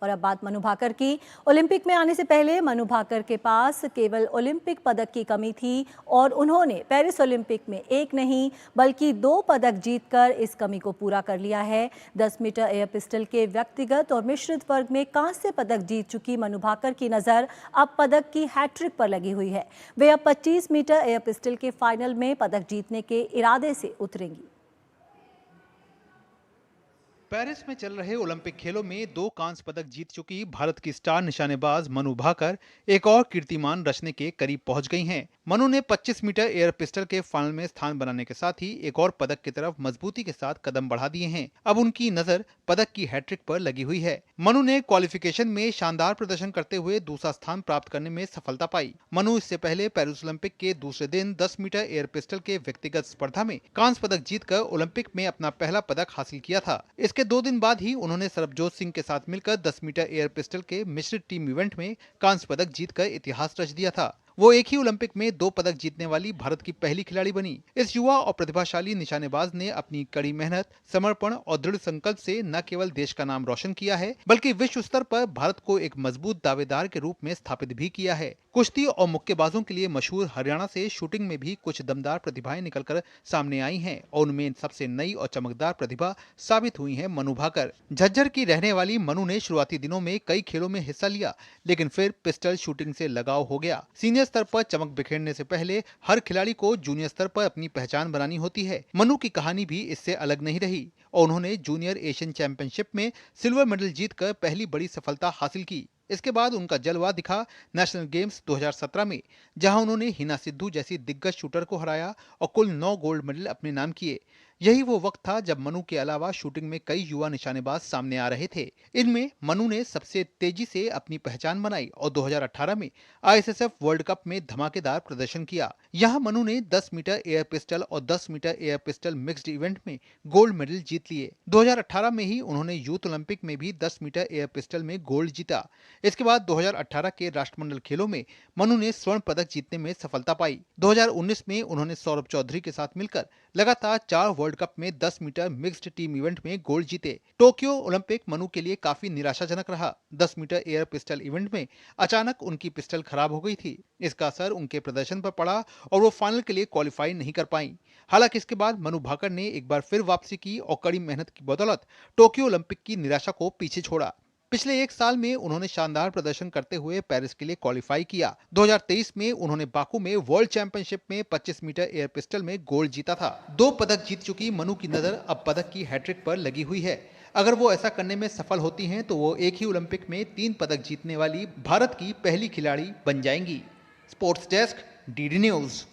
और अब बात मनु भाकर की। ओलंपिक में आने से पहले मनु भाकर के पास केवल ओलंपिक पदक की कमी थी और उन्होंने पेरिस ओलंपिक में एक नहीं बल्कि 2 पदक जीतकर इस कमी को पूरा कर लिया है। 10 मीटर एयर पिस्टल के व्यक्तिगत और मिश्रित वर्ग में कांस्य पदक जीत चुकी मनु भाकर की नजर अब पदक की हैट्रिक पर लगी हुई है। वे अब 25 मीटर एयर पिस्टल के फाइनल में पदक जीतने के इरादे से उतरेंगी। पेरिस में चल रहे ओलंपिक खेलों में 2 कांस्य पदक जीत चुकी भारत की स्टार निशानेबाज मनु भाकर एक और कीर्तिमान रचने के करीब पहुंच गई हैं। मनु ने 25 मीटर एयर पिस्टल के फाइनल में स्थान बनाने के साथ ही एक और पदक की तरफ मजबूती के साथ कदम बढ़ा दिए हैं। अब उनकी नजर पदक की हैट्रिक पर लगी हुई है। मनु ने क्वालिफिकेशन में शानदार प्रदर्शन करते हुए दूसरा स्थान प्राप्त करने में सफलता पाई। मनु इससे पहले पेरिस ओलंपिक के दूसरे दिन 10 मीटर एयर पिस्टल के व्यक्तिगत स्पर्धा में कांस्य पदक जीतकर ओलंपिक में अपना पहला पदक हासिल किया था। इसके 2 दिन बाद ही उन्होंने सरबजोत सिंह के साथ मिलकर 10 मीटर एयर पिस्टल के मिश्रित टीम इवेंट में कांस्य पदक जीतकर इतिहास रच दिया था। वो एक ही ओलंपिक में 2 पदक जीतने वाली भारत की पहली खिलाड़ी बनी। इस युवा और प्रतिभाशाली निशानेबाज ने अपनी कड़ी मेहनत, समर्पण और दृढ़ संकल्प से न केवल देश का नाम रोशन किया है बल्कि विश्व स्तर पर भारत को एक मजबूत दावेदार के रूप में स्थापित भी किया है। कुश्ती और मुक्केबाजों के लिए मशहूर हरियाणा से शूटिंग में भी कुछ दमदार प्रतिभाएं निकलकर सामने आई हैं और उनमें सबसे नई और चमकदार प्रतिभा साबित हुई है मनु भाकर। झज्जर की रहने वाली मनु ने शुरुआती दिनों में कई खेलों में हिस्सा लिया, लेकिन फिर पिस्टल शूटिंग से लगाव हो गया। सीनियर स्तर पर चमक बिखेरने से पहले हर खिलाड़ी को जूनियर स्तर पर अपनी पहचान बनानी होती है। मनु की कहानी भी इससे अलग नहीं रही और उन्होंने जूनियर एशियन चैंपियनशिप में सिल्वर मेडल जीतकर पहली बड़ी सफलता हासिल की। इसके बाद उनका जलवा दिखा नेशनल गेम्स 2017 में, जहां उन्होंने हिना सिद्धू जैसी दिग्गज शूटर को हराया और कुल 9 गोल्ड मेडल अपने नाम किए। यही वो वक्त था जब मनु के अलावा शूटिंग में कई युवा निशानेबाज सामने आ रहे थे। इनमें मनु ने सबसे तेजी से अपनी पहचान बनाई और 2018 में आईएसएसएफ वर्ल्ड कप में धमाकेदार प्रदर्शन किया। यहाँ मनु ने 10 मीटर एयर पिस्टल और 10 metre air pistol mixed event में गोल्ड मेडल जीत लिए। 2018 में ही उन्होंने यूथ ओलंपिक में भी 10 मीटर एयर पिस्टल में गोल्ड जीता। इसके बाद 2018 के राष्ट्रमंडल खेलों में मनु ने स्वर्ण पदक जीतने में सफलता पाई। 2019 में उन्होंने सौरभ चौधरी के साथ मिलकर लगातार 4 वर्ल्ड कप में 10 मीटर मिक्स्ड टीम इवेंट में गोल्ड जीते। टोक्यो ओलंपिक मनु के लिए काफी निराशाजनक रहा। 10 मीटर एयर पिस्टल इवेंट में अचानक उनकी पिस्टल खराब हो गई थी। इसका असर उनके प्रदर्शन पर पड़ा और वो फाइनल के लिए क्वालिफाई नहीं कर पाई। हालांकि इसके बाद मनु भाकर ने एक बार फिर वापसी की और कड़ी मेहनत की बदौलत टोक्यो ओलंपिक की निराशा को पीछे छोड़ा। पिछले 1 साल में उन्होंने शानदार प्रदर्शन करते हुए पेरिस के लिए क्वालिफाई किया। 2023 में उन्होंने बाकू में वर्ल्ड चैंपियनशिप में 25 मीटर एयर पिस्टल में गोल्ड जीता था। 2 पदक जीत चुकी मनु की नजर अब पदक की हैट्रिक पर लगी हुई है। अगर वो ऐसा करने में सफल होती हैं तो वो एक ही ओलंपिक में 3 पदक जीतने वाली भारत की पहली खिलाड़ी बन जाएंगी। Sports desk, DD news.